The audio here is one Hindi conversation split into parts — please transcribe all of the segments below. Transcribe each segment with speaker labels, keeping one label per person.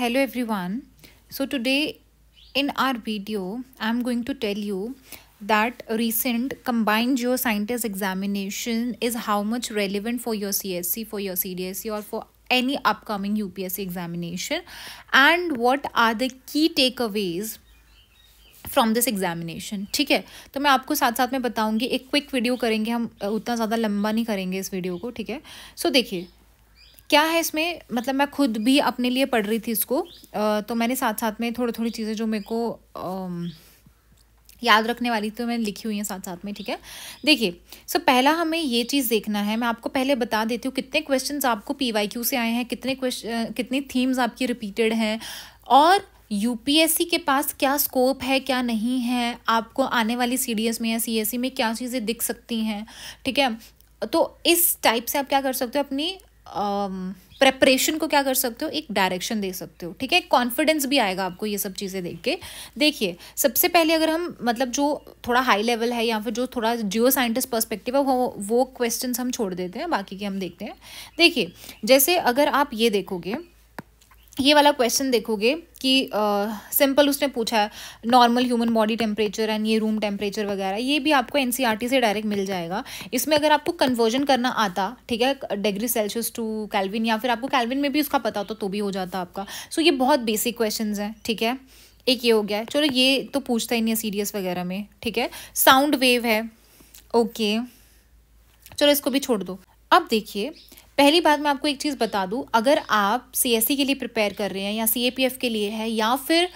Speaker 1: Hello everyone. So today in our video I'm going to tell you that recent combined geoscientist examination is how much relevant for your CSC, for your CDSC or for any upcoming UPSC examination, and what are the key takeaways from this examination. ठीक है, तो मैं आपको साथ साथ में बताऊंगी. एक क्विक वीडियो करेंगे हम, उतना ज़्यादा लंबा नहीं करेंगे इस वीडियो को. ठीक है, सो देखिए क्या है इसमें. मतलब मैं खुद भी अपने लिए पढ़ रही थी इसको, तो मैंने साथ साथ में थोड़ी थोड़ी चीज़ें जो मेरे को याद रखने वाली तो मैंने लिखी हुई हैं साथ साथ में. ठीक है, देखिए पहला हमें ये चीज़ देखना है. मैं आपको पहले बता देती हूँ कितने क्वेश्चंस आपको PYQ से आए हैं, कितनी थीम्स आपकी रिपीटेड हैं, और यूपीएससी के पास क्या स्कोप है क्या नहीं है, आपको आने वाली CDS में या CSC में क्या चीज़ें दिख सकती हैं. ठीक है, तो इस टाइप से आप क्या कर सकते हो, अपनी प्रेपरेशन को क्या कर सकते हो, एक डायरेक्शन दे सकते हो. ठीक है, कॉन्फिडेंस भी आएगा आपको ये सब चीज़ें देख के. देखिए सबसे पहले अगर हम मतलब जो थोड़ा हाई लेवल है या फिर जो थोड़ा जियो साइंटिस्ट पर्सपेक्टिव है वो क्वेश्चंस हम छोड़ देते हैं, बाकी के हम देखते हैं. देखिए जैसे अगर आप ये देखोगे, ये वाला क्वेश्चन देखोगे कि सिंपल उसने पूछा है normal human body temperature and ये रूम टेम्परेचर वगैरह, ये भी आपको NCERT से डायरेक्ट मिल जाएगा. इसमें अगर आपको कन्वर्जन करना आता, ठीक है, डिग्री सेल्सियस टू केल्विन, या फिर आपको केल्विन में भी उसका पता होता तो भी हो जाता आपका. सो ये बहुत बेसिक क्वेश्चन हैं. ठीक है, एक ये हो गया. चलो ये तो पूछता ही नहीं है CDS वगैरह में. ठीक है, साउंड वेव है. ओके चलो इसको भी छोड़ दो. अब देखिए पहली बात मैं आपको एक चीज़ बता दूं, अगर आप CSC के लिए प्रिपेयर कर रहे हैं या CAPF के लिए है या फिर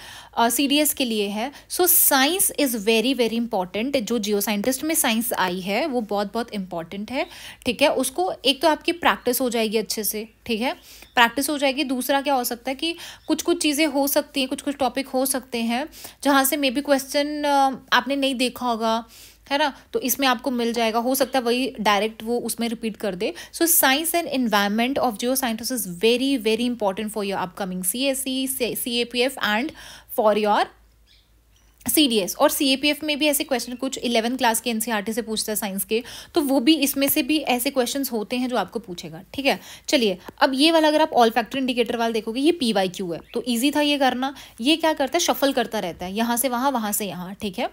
Speaker 1: CDS के लिए है, so science is very very important. जो जियो साइंटिस्ट में साइंस आई है वो बहुत बहुत इंपॉर्टेंट है. ठीक है, उसको एक तो आपकी प्रैक्टिस हो जाएगी अच्छे से. ठीक है, प्रैक्टिस हो जाएगी. दूसरा क्या हो सकता है कि कुछ चीज़ें हो सकती हैं, कुछ टॉपिक हो सकते हैं जहाँ से मे बी क्वेश्चन आपने नहीं देखा होगा, है ना, तो इसमें आपको मिल जाएगा. हो सकता है वही डायरेक्ट वो उसमें रिपीट कर दे. So science and environment of geo scientist is very very important for your upcoming CSC, CAPF and for your CDS. और CAPF में भी ऐसे क्वेश्चन कुछ 11th क्लास के NCERT से पूछता है साइंस के, तो वो भी इसमें से भी ऐसे क्वेश्चंस होते हैं जो आपको पूछेगा. ठीक है, चलिए अब ये वाला अगर आप ऑल फैक्टर इंडिकेटर वाला देखोगे, ये PYQ है तो इजी था ये करना. ये क्या करता है, शफल करता रहता है, यहाँ से वहाँ, वहाँ से यहाँ. ठीक है,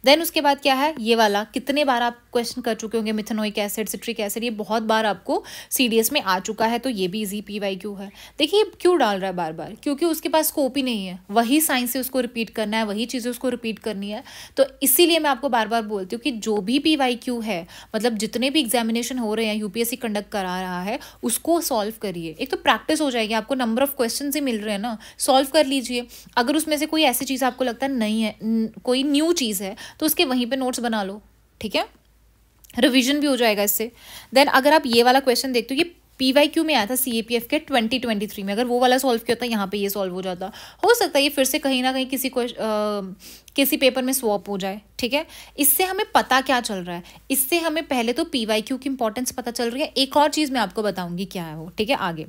Speaker 1: देन उसके बाद क्या है, ये वाला कितने बार आप क्वेश्चन कर चुके होंगे, मिथेनोइक एसिड, सिट्रिक एसिड, ये बहुत बार आपको CDS में आ चुका है, तो ये भी इजी PYQ है. देखिए क्यों डाल रहा है बार बार, क्योंकि उसके पास स्कोप ही नहीं है, वही साइंस से उसको रिपीट करना है, वही चीज़ें उसको रिपीट करनी है. तो इसीलिए मैं आपको बार बार बोलती हूँ कि जो भी PYQ है, मतलब जितने भी एग्जामिनेशन हो रहे हैं UPSC कंडक्ट करा रहा है, उसको सॉल्व करिए. एक तो प्रैक्टिस हो जाएगी, आपको नंबर ऑफ क्वेश्चन ही मिल रहे हैं ना, सॉल्व कर लीजिए. अगर उसमें से कोई ऐसी चीज़ आपको लगता है नहीं है, कोई न्यू चीज़ है, तो उसके वहीं पे नोट्स बना लो. ठीक है, रिवीजन भी हो जाएगा इससे. देन अगर आप ये वाला क्वेश्चन देखते हो, ये PYQ में आया था CAPF के 2023 में, अगर वो वाला सॉल्व किया होता यहाँ पे ये सॉल्व हो जाता. हो सकता है ये फिर से कहीं ना कहीं किसी पेपर में स्वॉप हो जाए. ठीक है, इससे हमें पता क्या चल रहा है, इससे हमें पहले तो PYQ की इंपॉर्टेंस पता चल रही है. एक और चीज़ मैं आपको बताऊंगी क्या है वो. ठीक है, आगे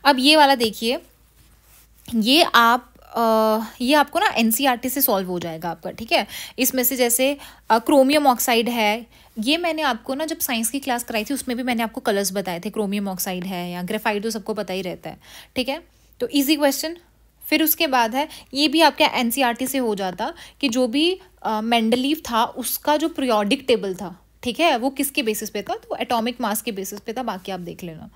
Speaker 1: अब ये वाला देखिए, ये आपको ना NCERT से सॉल्व हो जाएगा आपका. ठीक है, इसमें से जैसे क्रोमियम ऑक्साइड है, ये मैंने आपको ना जब साइंस की क्लास कराई थी उसमें भी मैंने आपको कलर्स बताए थे. क्रोमियम ऑक्साइड है या ग्रेफाइट तो सबको पता ही रहता है. ठीक है, तो इजी क्वेश्चन. फिर उसके बाद है, ये भी आपका NCERT से हो जाता कि जो भी मेंडलीव था उसका जो पीरियोडिक टेबल था, ठीक है, वो किसके बेसिस पे था, तो एटॉमिक मास के बेसिस पे था. बाकी आप देख लेना.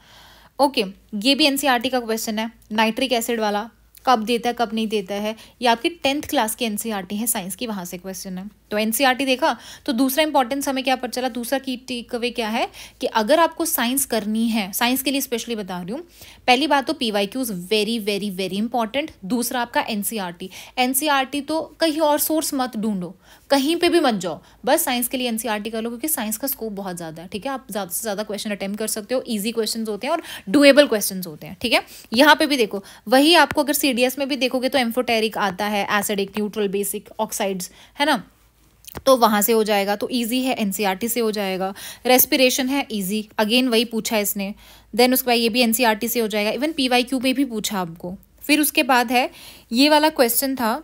Speaker 1: ओके, ये भी NCERT का क्वेश्चन है. नाइट्रिक एसिड वाला कब देता है कब नहीं देता है, ये आपकी 10th क्लास की NCERT है साइंस की, वहाँ से क्वेश्चन है. तो NCERT देखा, तो दूसरा इंपॉर्टेंस हमें क्या पता चला, दूसरा की टेक अवे क्या है कि अगर आपको साइंस करनी है, साइंस के लिए स्पेशली बता रही हूँ, पहली बात तो PYQ is very very very important. दूसरा आपका NCERT तो कहीं और सोर्स मत ढूंढो, कहीं पे भी मत जाओ, बस साइंस के लिए NCERT कर लो, क्योंकि साइंस का स्कोप बहुत ज़्यादा है. ठीक है, आप ज़्यादा से ज़्यादा क्वेश्चन अटेम्प्ट कर सकते हो, ईजी क्वेश्चन होते हैं और डुएबल क्वेश्चन होते हैं. ठीक है, यहाँ पे भी देखो, वही आपको अगर CDS में भी देखोगे तो एम्फोटेरिक आता है, एसिडिक, न्यूट्रल, बेसिक, ऑक्साइड्स, है ना, तो वहाँ से हो जाएगा. तो इजी है, NCERT से हो जाएगा. रेस्पिरेशन है इजी, अगेन वही पूछा है इसने. देन उसके बाद ये भी NCERT से हो जाएगा. इवन PYQ में भी पूछा आपको. फिर उसके बाद है ये वाला क्वेश्चन था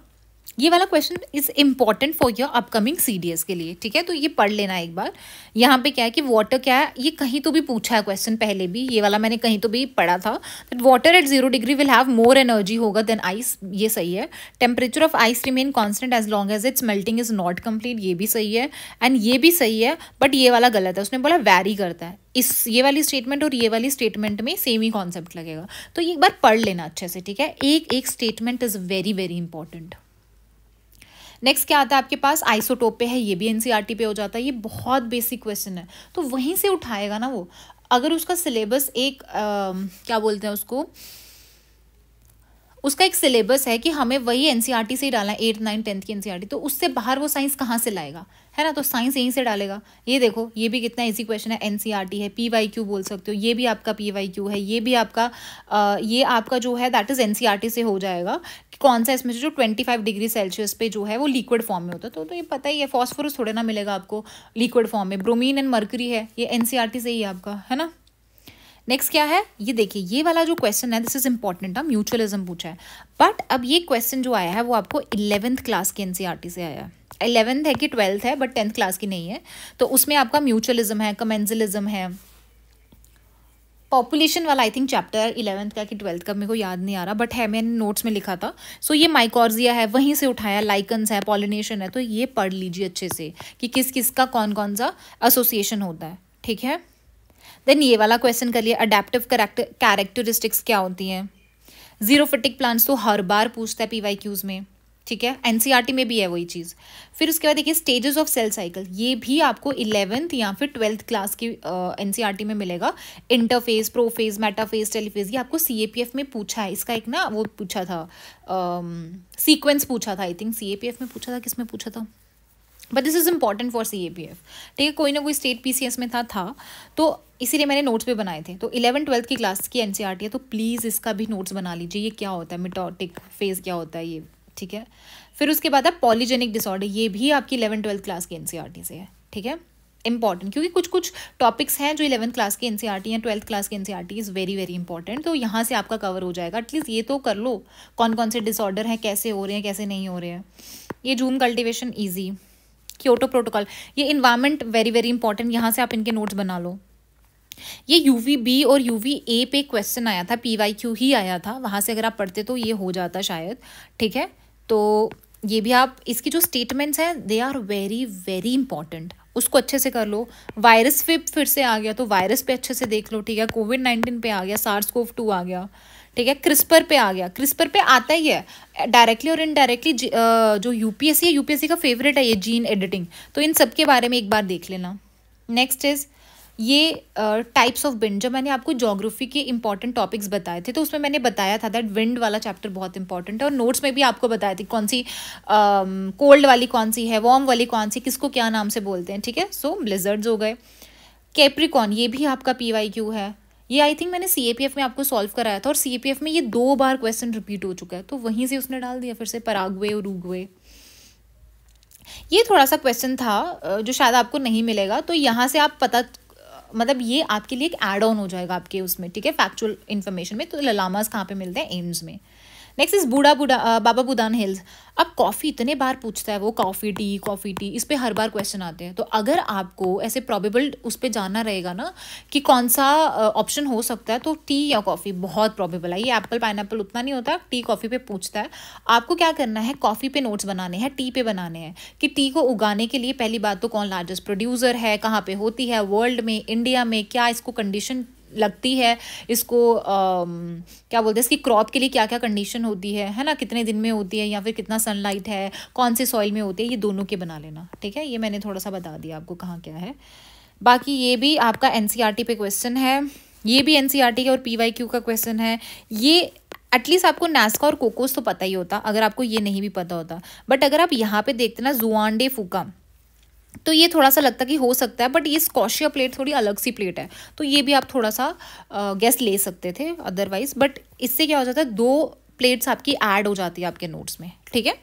Speaker 1: ये वाला question is important for your upcoming CDS के लिए, ठीक है। तो ये पढ़ लेना एक बार। यहाँ पे क्या है कि वाटर क्या है, ये कहीं तो भी पूछा है क्वेश्चन पहले भी, ये वाला मैंने कहीं तो भी पढ़ा था। That water at 0 degree will have more energy होगा देन आइस, ये सही है। Temperature of ice remain constant as long as it's melting is not complete, ये भी सही है। एंड ये भी सही है, बट ये वाला गलत है, उसने बोला वैरी करता है। इस ये वाली स्टेटमेंट और ये वाली स्टेटमेंट में सेम ही कॉन्सेप्ट लगेगा, तो ये एक बार पढ़ लेना अच्छे से, ठीक है। एक एक statement is very very important. Next क्या आता है आपके पास, आइसोटोप पे है, ये भी NCERT पे हो जाता है। ये बहुत बेसिक क्वेश्चन है, तो वहीं से उठाएगा ना वो। अगर उसका सिलेबस एक क्या बोलते हैं उसको, उसका एक सिलेबस है कि हमें वही NCERT से ही डालना है, 8th 9th 10th की NCERT, तो उससे बाहर वो साइंस कहाँ से लाएगा, है ना। तो साइंस यहीं से डालेगा। ये देखो, ये भी कितना इजी क्वेश्चन है, NCERT है, PYQ बोल सकते हो, ये भी आपका PYQ है, ये भी आपका ये आपका जो है दैट इज NCERT से हो जाएगा कि कौन सा इसमें से जो 25 डिग्री सेल्सियस पे जो है वो लिक्विड फॉर्म में होता है। तो ये पता ही है, फॉस्फोरस थोड़े ना मिलेगा आपको लिक्विड फॉर्म में। ब्रोमीन एंड मर्करी है, ये NCERT से ही आपका, है ना। नेक्स्ट क्या है, ये देखिए, ये वाला जो क्वेश्चन है दिस इज इंपॉर्टेंट, म्यूचुअलिज्म पूछा है। बट अब ये क्वेश्चन जो आया है वो आपको 11th क्लास के NCERT से आया है। 11th है कि 12th है, बट 10th क्लास की नहीं है। तो उसमें आपका म्यूचुअलिज्म है, कमेंजलिज्म है, पॉपुलेशन वाला आई थिंक चैप्टर 11th का कि 12th का मेरे को याद नहीं आ रहा, बट है, मैंने नोट्स में लिखा था। सो ये माइकॉर्जिया है, वहीं से उठाया, लाइकन्स है, पॉलिनेशन है। तो ये पढ़ लीजिए अच्छे से कि किस किस का कौन कौन सा एसोसिएशन होता है, ठीक है। देन ये वाला क्वेश्चन करिए, अडेप्टिव कैरेक्टरिस्टिक्स क्या होती हैं। जीरोफिटिक प्लांट्स तो हर बार पूछता है PYQs में, ठीक है। NCERT में भी है वही चीज़। फिर उसके बाद देखिए स्टेजेस ऑफ सेल साइकिल, ये भी आपको 11th या फिर 12th क्लास की NCERT में मिलेगा। इंटरफेज, प्रोफेज, मेटाफेज, टेलीफेज, ये आपको CAPF में पूछा है। इसका एक ना वो पूछा था, सीक्वेंस पूछा था, आई थिंक CAPF में पूछा था, किस में पूछा था, but this is important for CAPF, ठीक है। कोई ना कोई स्टेट PCS में था तो इसीलिए मैंने नोट्स पे बनाए थे। तो 11th 12th की क्लास की NCERT है, तो प्लीज़ इसका भी नोट्स बना लीजिए, ये क्या होता है, मिटोटिक फेज क्या होता है ये, ठीक है। फिर उसके बाद है पॉलीजेनिक डिसऑर्डर, ये भी आपकी 11th 12th क्लास की NCERT से है, ठीक है। इंपॉर्टेंट, क्योंकि कुछ कुछ टॉपिक्स हैं जो 11th क्लास की NCERT या 12th क्लास की NCERT is very very important, तो यहाँ से आपका कवर हो जाएगा। एटलीस्ट ये तो कर लो कौन कौन से डिसऑर्डर हैं, कैसे हो रहे हैं, कैसे नहीं हो रहे हैं। ये zoom cultivation easy, Kyoto protocol, ये इन्वायरमेंट वेरी वेरी इंपॉर्टेंट, यहाँ से आप इनके नोट्स बना लो। ये UVB और UVA पे क्वेश्चन आया था, PYQ ही आया था, वहाँ से अगर आप पढ़ते तो ये हो जाता शायद, ठीक है। तो ये भी आप, इसकी जो स्टेटमेंट्स हैं they are very very important, उसको अच्छे से कर लो। वायरस फिर से आ गया, तो वायरस पे अच्छे से देख लो, ठीक है। COVID-19 पे आ गया, SARS-CoV-2 आ गया, ठीक है। क्रिस्पर पे आ गया, क्रिस्पर पे आता ही है डायरेक्टली और इनडायरेक्टली। जो UPSC है, UPSC का फेवरेट है ये जीन एडिटिंग, तो इन सब के बारे में एक बार देख लेना। नेक्स्ट इज ये टाइप्स ऑफ विंड, जब मैंने आपको ज्योग्राफी के इंपॉर्टेंट टॉपिक्स बताए थे तो उसमें मैंने बताया था दैट विंड वाला चैप्टर बहुत इंपॉर्टेंट है, और नोट्स में भी आपको बताया थी कौन सी कोल्ड वाली कौन सी है, वार्म वाली कौन सी, किसको क्या नाम से बोलते हैं, ठीक है। सो ब्लिजर्ड्स हो गए। कैप्रिकॉन, ये भी आपका PYQ है, ये आई थिंक मैंने CAPF में आपको सॉल्व कराया था, और CAPF में ये 2 बार क्वेश्चन रिपीट हो चुका है, तो वहीं से उसने डाल दिया फिर से, पराग्वे और उरुग्वे। ये थोड़ा सा क्वेश्चन था जो शायद आपको नहीं मिलेगा, तो यहाँ से आप पता, मतलब ये आपके लिए एक ऐड ऑन हो जाएगा आपके उसमें, ठीक है, फैक्चुअल इन्फॉर्मेशन में। तो ललामास कहाँ पे मिलते हैं, एम्स में। Next is Baba Budan hills. अब कॉफ़ी इतने बार पूछता है वो, कॉफ़ी टी, इस पे हर बार क्वेश्चन आते हैं। तो अगर आपको ऐसे प्रोबेबल उस पर जानना रहेगा ना कि कौन सा ऑप्शन हो सकता है, तो टी या कॉफ़ी बहुत प्रोबेबल है। ये एप्पल पाइनएप्पल उतना नहीं होता, टी कॉफ़ी पे पूछता है। आपको क्या करना है, कॉफ़ी पे नोट्स बनाने हैं, टी पे बनाने हैं कि टी को उगाने के लिए पहली बात तो कौन लार्जेस्ट प्रोड्यूसर है, कहाँ पे होती है वर्ल्ड में, इंडिया में, क्या इसको कंडीशन लगती है, इसको क्या बोलते हैं, इसकी क्रॉप के लिए क्या क्या कंडीशन होती है ना, कितने दिन में होती है या फिर कितना सनलाइट है, कौन से सॉइल में होती है, ये दोनों के बना लेना, ठीक है। ये मैंने थोड़ा सा बता दिया आपको कहाँ क्या है। बाकी ये भी आपका NCERT पे क्वेश्चन है, ये भी NCERT का और PYQ का क्वेश्चन है। ये एटलीस्ट आपको नास्का और कोकोस तो पता ही होता अगर आपको ये नहीं भी पता होता, बट अगर आप यहाँ पे देखते ना जुआन डे फूका, तो ये थोड़ा सा लगता कि हो सकता है, बट ये स्कॉशिया प्लेट थोड़ी अलग सी प्लेट है, तो ये भी आप थोड़ा सा गेस ले सकते थे अदरवाइज। बट इससे क्या हो जाता है, 2 प्लेट्स आपकी ऐड हो जाती है आपके नोट्स में, ठीक है।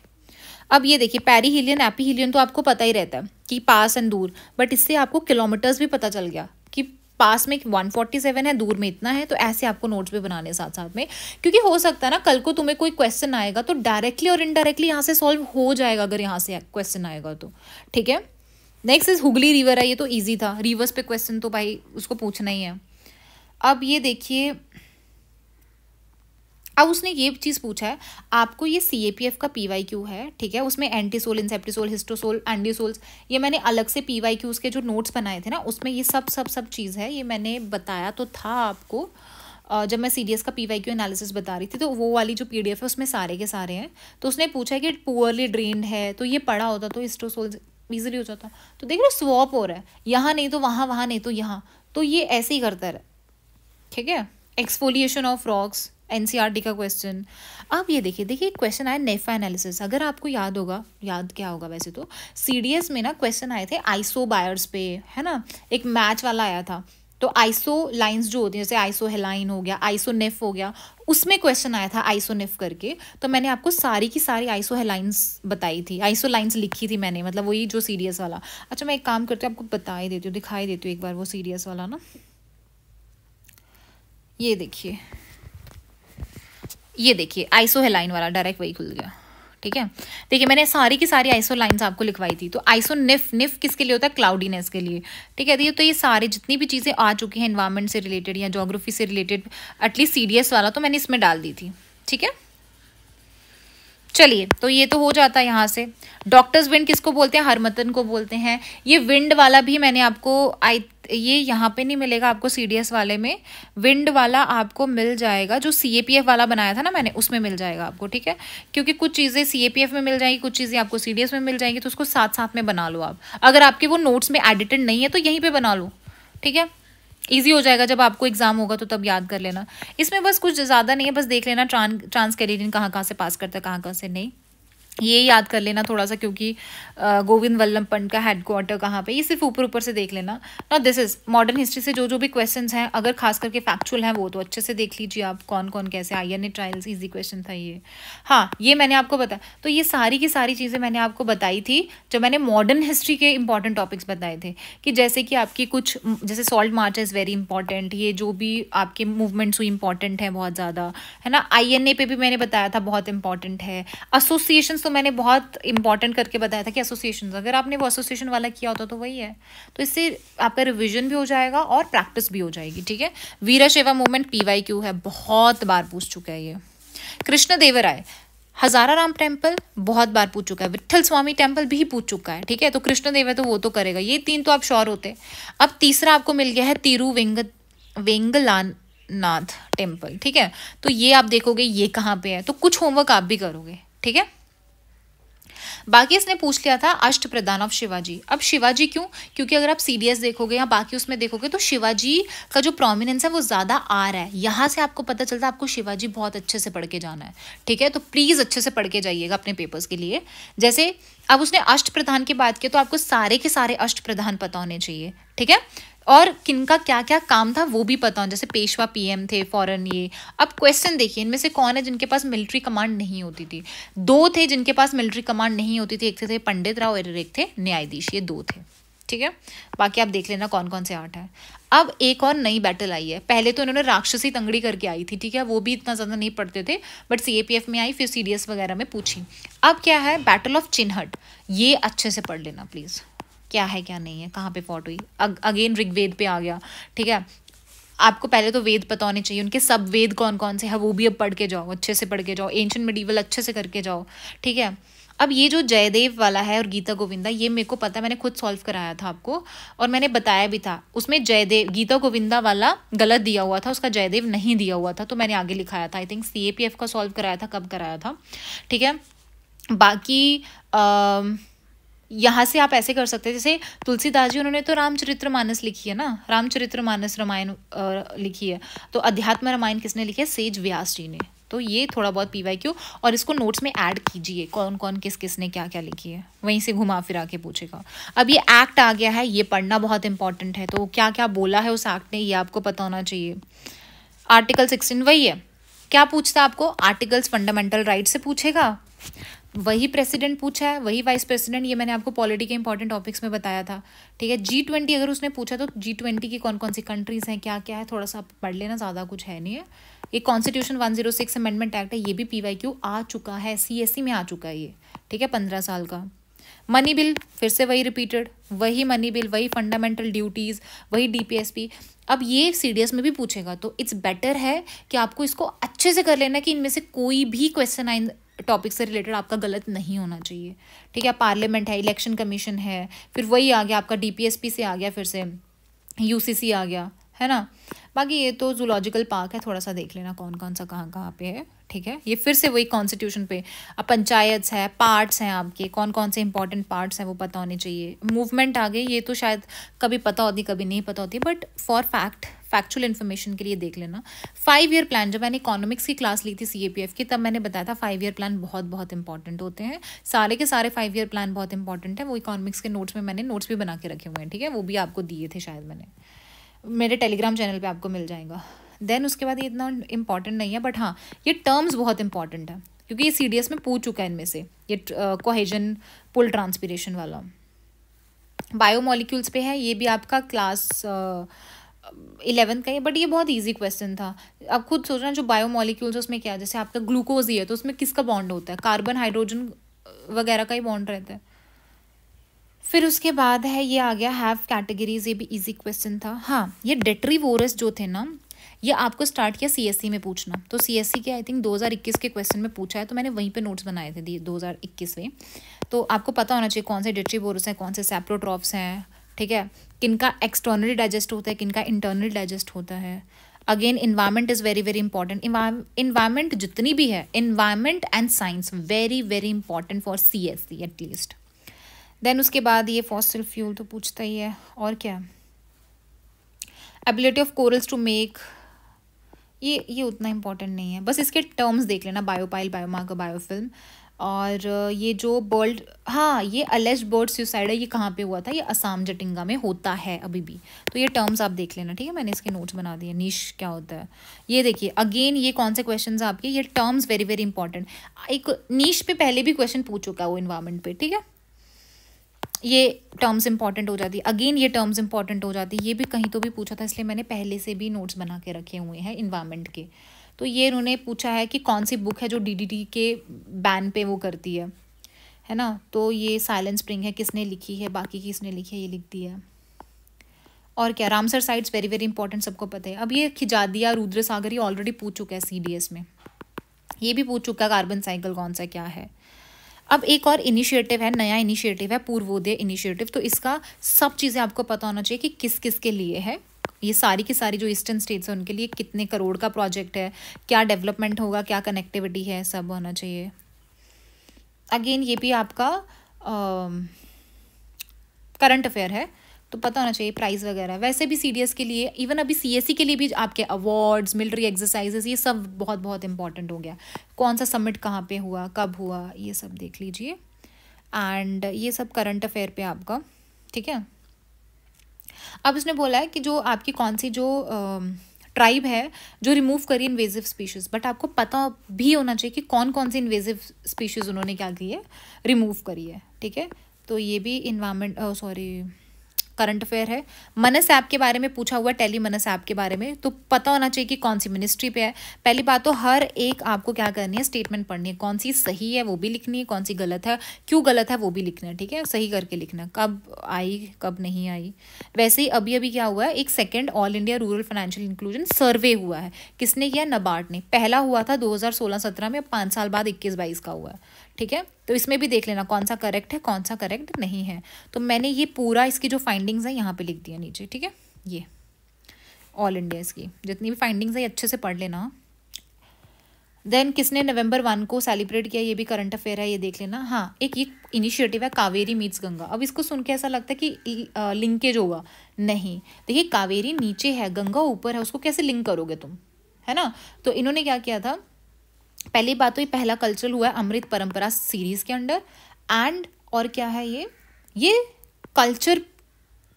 Speaker 1: अब ये देखिए पेरीहीलियन एपीहीलियन तो आपको पता ही रहता है कि पास एंड दूर, बट इससे आपको किलोमीटर्स भी पता चल गया कि पास में 147 है, दूर में इतना है, तो ऐसे आपको नोट्स भी बनाने साथ साथ में, क्योंकि हो सकता है ना कल को तुम्हें कोई क्वेश्चन आएगा तो डायरेक्टली और इनडायरेक्टली यहाँ से सॉल्व हो जाएगा अगर यहाँ से क्वेश्चन आएगा तो। ठीक है, नेक्स्ट इज हुगली रिवर है, ये तो ईजी था, रिवर्स पे क्वेश्चन तो भाई उसको पूछना ही है। अब ये देखिए, अब उसने ये चीज़ पूछा है आपको, ये CAPF का PYQ है, ठीक है, उसमें एंटीसोल, इंसेप्टिसोल, हिस्टोसोल, एंडीसोल्स, ये मैंने अलग से PYQs के जो नोट्स बनाए थे ना उसमें ये सब चीज़ है, ये मैंने बताया तो था आपको जब मैं CDS का PYQ एनालिसिस बता रही थी, तो वो वाली जो PDF है उसमें सारे के सारे हैं। तो उसने पूछा कि पुअरली ड्रेन्ड है, तो ये पढ़ा होता तो हिस्टोसोल ईजिली हो जाता। तो देख लो स्वॉप हो रहा है, यहाँ नहीं तो वहाँ, वहाँ नहीं तो यहाँ, तो ये ऐसे ही करता है। ठीक है, एक्सफोलिएशन ऑफ रॉक्स, NCERT का क्वेश्चन। अब ये देखिए क्वेश्चन आया नेफा एनालिसिस, अगर आपको याद होगा, याद क्या होगा वैसे तो, CDS में ना क्वेश्चन आए थे आइसो बायर्स पे, है ना, एक मैच वाला आया था, तो आइसो लाइंस जो होती हैं जैसे आइसो हेलाइन हो गया, आइसो नेफ हो गया, उसमें क्वेश्चन आया था आइसो नेफ करके, तो मैंने आपको सारी की सारी आइसो हेलाइंस बताई थी, आइसो लाइंस लिखी थी मैंने, मतलब वही जो CDS वाला। अच्छा मैं एक काम करती हूँ, आपको बता ही देती हूँ, दिखाई देती हूँ एक बार वो CDS वाला ना, ये देखिए आइसो हेलाइन वाला डायरेक्ट वही खुल गया। ठीक है, देखिए मैंने सारी की सारी आइसो लाइंस आपको लिखवाई थी। तो आइसो निफ किसके लिए होता है, क्लाउडीनेस के लिए। ठीक है, तो ये सारी जितनी भी चीज़ें आ चुकी हैं एनवायरनमेंट से रिलेटेड या ज्योग्राफी से रिलेटेड, एटलीस्ट CDS वाला तो मैंने इसमें डाल दी थी। ठीक है, चलिए तो ये तो हो जाता है यहाँ से। डॉक्टर्स विंड किसको बोलते हैं, हरमतन को बोलते हैं। ये विंड वाला भी मैंने आपको ये यहाँ पे नहीं मिलेगा आपको CDS वाले में, विंड वाला आपको मिल जाएगा जो CAPF वाला बनाया था ना मैंने, उसमें मिल जाएगा आपको। ठीक है, क्योंकि कुछ चीज़ें CAPF में मिल जाएंगी, कुछ चीज़ें आपको CDS में मिल जाएंगी, तो उसको साथ साथ में बना लो आप। अगर आपके वो नोट्स में एडिटेड नहीं है तो यहीं पर बना लो। ठीक है, ईजी हो जाएगा, जब आपको एग्जाम होगा तो तब याद कर लेना। इसमें बस कुछ ज़्यादा नहीं है, बस देख लेना ट्रांसकैरियन कहाँ कहाँ से पास करता है, कहाँ कहाँ से नहीं, ये याद कर लेना थोड़ा सा, क्योंकि गोविंद वल्लभ पंत का हेडक्वार्टर कहाँ पे, ये सिर्फ ऊपर ऊपर से देख लेना। Now this is modern history से जो भी क्वेश्चंस हैं, अगर खास करके फैक्चुअल हैं वो तो अच्छे से देख लीजिए आप, कौन कौन कैसे। INA ट्रायल्स इजी क्वेश्चन था ये, हाँ ये मैंने आपको बताया। तो ये सारी की सारी चीज़ें मैंने आपको बताई थी जब मैंने मॉडर्न हिस्ट्री के इंपॉर्टेंट टॉपिक्स बताए थे, कि जैसे कि आपकी कुछ, जैसे salt march is very important, ये जो भी आपके मूवमेंट्स हुई इंपॉर्टेंट है बहुत ज़्यादा, है ना। INA पे भी मैंने बताया था बहुत इंपॉर्टेंट है। एसोसिएशन तो मैंने बहुत इंपॉर्टेंट करके बताया था कि एसोसिएशन, अगर आपने वो एसोसिएशन वाला किया होता तो वही है, तो इससे आपका रिवीजन भी हो जाएगा और प्रैक्टिस भी हो जाएगी। ठीक है, वीरशैव मूवमेंट PYQ है, बहुत बार पूछ चुका है ये। कृष्ण देवराय, हजाराराम टेम्पल बहुत बार पूछ चुका है, विट्ठल स्वामी टेम्पल भी पूछ चुका है। ठीक है, तो कृष्ण देव है तो वो तो करेगा, ये 3 तो आप श्योर होते। अब तीसरा आपको मिल गया है वेंगलानाथ टेम्पल। ठीक है, तो ये आप देखोगे ये कहाँ पे है, तो कुछ होमवर्क आप भी करोगे। ठीक है, बाकी इसने पूछ लिया था अष्ट प्रधान ऑफ शिवाजी। अब शिवाजी क्यों, क्योंकि अगर आप CDS देखोगे या बाकी उसमें देखोगे तो शिवाजी का जो प्रोमिनेंस है वो ज़्यादा आ रहा है, यहाँ से आपको पता चलता है आपको शिवाजी बहुत अच्छे से पढ़ के जाना है। ठीक है, तो प्लीज़ अच्छे से पढ़ के जाइएगा अपने पेपर्स के लिए। जैसे अब उसने अष्ट प्रधान की बात की तो आपको सारे के सारे अष्ट प्रधान पता होने चाहिए। ठीक है, और किनका क्या क्या काम था वो भी पता हो, जैसे पेशवा PM थे फॉरन ये। अब क्वेश्चन देखिए, इनमें से कौन है जिनके पास मिलिट्री कमांड नहीं होती थी, 2 थे जिनके पास मिलिट्री कमांड नहीं होती थी, एक थे पंडित राव और एक थे न्यायाधीश, ये 2 थे। ठीक है, बाकी आप देख लेना कौन कौन से 8 है। अब एक और नई बैटल आई है, पहले तो इन्होंने राक्षसी तंगड़ी करके आई थी। ठीक है, वो भी इतना ज़्यादा नहीं पढ़ते थे, बट CAPF में आई, फिर CDS वगैरह में पूछी। अब क्या है, बैटल ऑफ चिन्हट, ये अच्छे से पढ़ लेना प्लीज़, क्या है क्या नहीं है, कहाँ पे फॉट हुई। अगेन ऋग्वेद पे आ गया। ठीक है, आपको पहले तो वेद पता होने चाहिए, उनके सब वेद कौन कौन से है वो भी अब पढ़ के जाओ, अच्छे से पढ़ के जाओ, एंशिएंट मिडीवल अच्छे से करके जाओ। ठीक है, अब ये जो जयदेव वाला है और गीता गोविंदा, ये मेरे को पता है, मैंने खुद सॉल्व कराया था आपको और मैंने बताया भी था। उसमें जयदेव गीता गोविंदा वाला गलत दिया हुआ था, उसका जयदेव नहीं दिया हुआ था, तो मैंने आगे लिखाया था। आई थिंक CAPF का सॉल्व कराया था, कब कराया था। ठीक है, बाकी यहाँ से आप ऐसे कर सकते हैं, जैसे तुलसीदास जी उन्होंने तो रामचरितमानस लिखी है ना, रामचरितमानस रामायण लिखी है, तो अध्यात्म रामायण किसने लिखी है, सेज व्यास जी ने। तो ये थोड़ा बहुत PYQ, और इसको नोट्स में ऐड कीजिए, कौन कौन किस ने क्या क्या लिखी है, वहीं से घुमा फिरा के पूछेगा। अब ये एक्ट आ गया है, ये पढ़ना बहुत इंपॉर्टेंट है, तो क्या क्या बोला है उस एक्ट ने ये आपको पता होना चाहिए। आर्टिकल 16 वही है, क्या पूछता है आपको, आर्टिकल्स फंडामेंटल राइट से पूछेगा, वही प्रेसिडेंट पूछा है, वही वाइस प्रेसिडेंट, ये मैंने आपको पॉलिटी के इंपॉर्टेंट टॉपिक्स में बताया था, ठीक है। G20 अगर उसने पूछा तो G20 की कौन कौन सी कंट्रीज़ हैं, क्या क्या है, थोड़ा सा आप पढ़ लेना, ज़्यादा कुछ है नहीं है। ये कॉन्स्टिट्यूशन 106 अमेंडमेंट एक्ट है, ये भी PYQ आ चुका है, CSE में आ चुका है ये, ठीक है, 15 साल का। मनी बिल फिर से वही रिपीटेड, वही मनी बिल, वही फंडामेंटल ड्यूटीज़, वही DPSP। अब ये CDS में भी पूछेगा, तो इट्स बेटर है कि आपको इसको अच्छे से कर लेना कि इनमें से कोई भी क्वेश्चन आइन टॉपिक से रिलेटेड आपका गलत नहीं होना चाहिए, ठीक है। पार्लियामेंट है, इलेक्शन कमीशन है, फिर वही आ गया आपका DPSP से आ गया, फिर से UCC आ गया, है ना। बाकी ये तो जूलॉजिकल पार्क है, थोड़ा सा देख लेना कौन कौन सा कहाँ कहाँ पे है, ठीक है। ये फिर से वही कॉन्स्टिट्यूशन पे। अब पंचायत है, पार्ट्स हैं आपके, कौन कौन से इंपॉर्टेंट पार्ट्स हैं वो पता होने चाहिए। मूवमेंट आ गई, ये तो शायद कभी पता होती कभी नहीं पता होती, बट फॉर फैक्चुअल इन्फॉर्मेशन के लिए देख लेना। 5 ईयर प्लान, जब मैंने इकोनॉमिक्स की क्लास ली थी CAPF की, तब मैंने बताया था 5 ईयर प्लान बहुत बहुत इंपॉर्टेंट होते हैं, सारे के सारे 5 ईयर प्लान बहुत इंपॉर्टेंट है। वो इकोनॉमिक्स के नोट्स में मैंने नोट्स भी बना के रखे हुए हैं, ठीक है, वो भी आपको दिए थे शायद मैंने, मेरे टेलीग्राम चैनल पे आपको मिल जाएगा। देन उसके बाद ये इतना इंपॉर्टेंट नहीं है, बट हाँ ये टर्म्स बहुत इंपॉर्टेंट है, क्योंकि ये CDS में पूछ चुका है इनमें से, ये कोहेजन पुल ट्रांसपिरेशन वाला। बायोमोलिक्यूल्स पे है, ये भी आपका क्लास 11th का है, बट ये बहुत ईजी क्वेश्चन था। आप खुद सोचना, जो बायोमोलिक्यूल्स उसमें क्या, जैसे आपका ग्लूकोज ही है तो उसमें किसका बॉन्ड होता है, कार्बन हाइड्रोजन वगैरह का ही बॉन्ड रहता है। फिर उसके बाद है ये आ गया हैव कैटेगरीज, ये भी इजी क्वेश्चन था। हाँ, ये डेट्रीवोरस जो थे ना, ये आपको स्टार्ट किया CSE में पूछना, तो CSE के आई थिंक 2021 के क्वेश्चन में पूछा है, तो मैंने वहीं पे नोट्स बनाए थे 2021 में। तो आपको पता होना चाहिए कौन से डेट्रीवोरस हैं, कौन से सैप्रोट्रॉप्स हैं, ठीक है, किनका एक्सटर्नली डाइजेस्ट होता है, किनका इंटरनली डाइजेस्ट होता है। Again environment is very very important, environment जितनी भी है, environment and science very very important for CSE at least. Then उसके बाद ये फॉसिल फ्यूल तो पूछता ही है, और क्या, ability of corals to make, ये उतना इंपॉर्टेंट नहीं है, बस इसके टर्म्स देख लेना, बायोपाइल, बायोमार्कर, बायोफिल्म। और ये जो बर्ड, हाँ ये अलेज्ड बर्ड सुसाइड है, ये कहाँ पे हुआ था, ये असम जटिंगा में होता है अभी भी, तो ये टर्म्स आप देख लेना, ठीक है। मैंने इसके नोट्स बना दिए, नीश क्या होता है ये देखिए। अगेन ये कौन से क्वेश्चन है आपके, ये टर्म्स वेरी वेरी इंपॉर्टेंट। एक नीश पे पहले भी क्वेश्चन पूछ चुका है वो इन्वायरमेंट पे, ठीक है, ये टर्म्स इंपॉर्टेंट हो जाती है। अगेन ये टर्म्स इंपॉर्टेंट हो जाती है, ये भी कहीं तो भी पूछा था, इसलिए मैंने पहले से भी नोट्स बना के रखे हुए हैं इन्वायरमेंट के। तो ये उन्होंने पूछा है कि कौन सी बुक है जो DDT के बैन पे वो करती है ना। तो ये साइलेंट स्प्रिंग है, किसने लिखी है, बाकी किसने लिखी है, ये लिख दी है। और क्या, Ramsar sites very very important, सबको पता है। अब ये खिजादिया, रुद्र सागर, ये ऑलरेडी पूछ चुका है CDS में, ये भी पूछ चुका है कार्बन साइकिल कौन सा क्या है। अब एक और इनिशिएटिव है, नया इनिशिएटिव है, पूर्वोदय इनिशिएटिव, तो इसका सब चीज़ें आपको पता होना चाहिए कि किस किस के लिए है। ये सारी की सारी जो ईस्टर्न स्टेट्स हैं उनके लिए कितने करोड़ का प्रोजेक्ट है, क्या डेवलपमेंट होगा, क्या कनेक्टिविटी है, सब होना चाहिए। अगेन ये भी आपका करंट अफेयर है, तो पता होना चाहिए प्राइस वगैरह। वैसे भी CDS के लिए, इवन अभी CSE के लिए भी आपके अवार्ड्स, मिलिट्री एक्सरसाइजेस, ये सब बहुत बहुत इंपॉर्टेंट हो गया। कौन सा समिट कहाँ पे हुआ, कब हुआ, ये सब देख लीजिए। एंड ये सब करंट अफेयर पे आपका, ठीक है। अब इसने बोला है कि जो आपकी कौन सी जो ट्राइब है जो रिमूव करी इन्वेजिव स्पीशीज़, बट आपको पता भी होना चाहिए कि कौन कौन सी इन्वेजिव स्पीशीज़ उन्होंने क्या की है, रिमूव करी है, ठीक है। तो ये भी इन्वायरमेंट करंट अफेयर है। मनस ऐप के बारे में पूछा हुआ, टेली मनस ऐप के बारे में, तो पता होना चाहिए कि कौन सी मिनिस्ट्री पे है। पहली बात तो हर एक आपको क्या करनी है, स्टेटमेंट पढ़नी है, कौन सी सही है वो भी लिखनी है, कौन सी गलत है, क्यों गलत है वो भी लिखना है, ठीक है, सही करके लिखना, कब आई कब नहीं आई। वैसे ही अभी अभी क्या हुआ है, एक second all India rural financial inclusion survey हुआ है, किसने किया, NABARD ने। पहला हुआ था 2016-17 में, 5 साल बाद 21-22 का हुआ है, ठीक है। तो इसमें भी देख लेना कौन सा करेक्ट है, कौन सा करेक्ट नहीं है। तो मैंने ये पूरा इसकी जो फाइंडिंग्स है यहाँ पे लिख दिया नीचे, ठीक है। ये ऑल इंडिया इसकी जितनी भी फाइंडिंग्स है अच्छे से पढ़ लेना। देन किसने November 1 को सेलिब्रेट किया, ये भी करंट अफेयर है, ये देख लेना। हाँ, एक ये इनिशिएटिव है कावेरी मीट्स गंगा। अब इसको सुन के ऐसा लगता है कि लिंकेज होगा, नहीं। देखिए कावेरी नीचे है, गंगा ऊपर है, उसको कैसे लिंक करोगे तुम, है ना। तो इन्होंने क्या किया था, पहली बात तो ये पहला कल्चरल हुआ है अमृत परंपरा सीरीज के अंडर। एंड और क्या है, ये कल्चर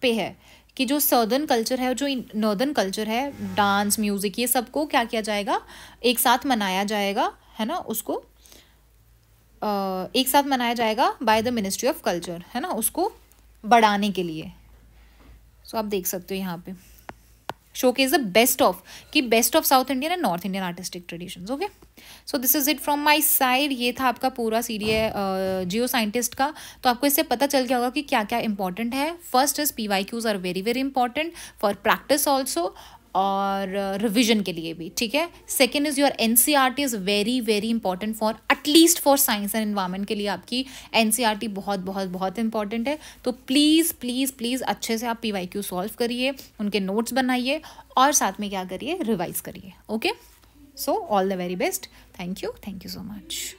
Speaker 1: पे है कि जो सदर्न कल्चर है और जो नॉर्दर्न कल्चर है, डांस, म्यूजिक, ये सबको क्या किया जाएगा, एक साथ मनाया जाएगा, है ना, उसको एक साथ मनाया जाएगा by the ministry of culture, है ना, उसको बढ़ाने के लिए। सो आप देख सकते हो यहाँ पे showcase the best of south Indian and north Indian artistic traditions. Okay, so this is it from my side. ये था आपका पूरा सीरियल जियो साइंटिस्ट का। तो आपको इससे पता चल गया होगा कि क्या क्या इंपॉर्टेंट है। First is PYQs are very very important for practice also और रिविजन के लिए भी, ठीक है। Second is your NCERT is very very important for at least for science and environment के लिए आपकी NCERT बहुत बहुत बहुत इंपॉर्टेंट है। तो प्लीज़ प्लीज़ प्लीज़ अच्छे से आप PYQ सॉल्व करिए, उनके नोट्स बनाइए और साथ में क्या करिए, रिवाइज करिए। Okay, so all the very best. Thank you so much.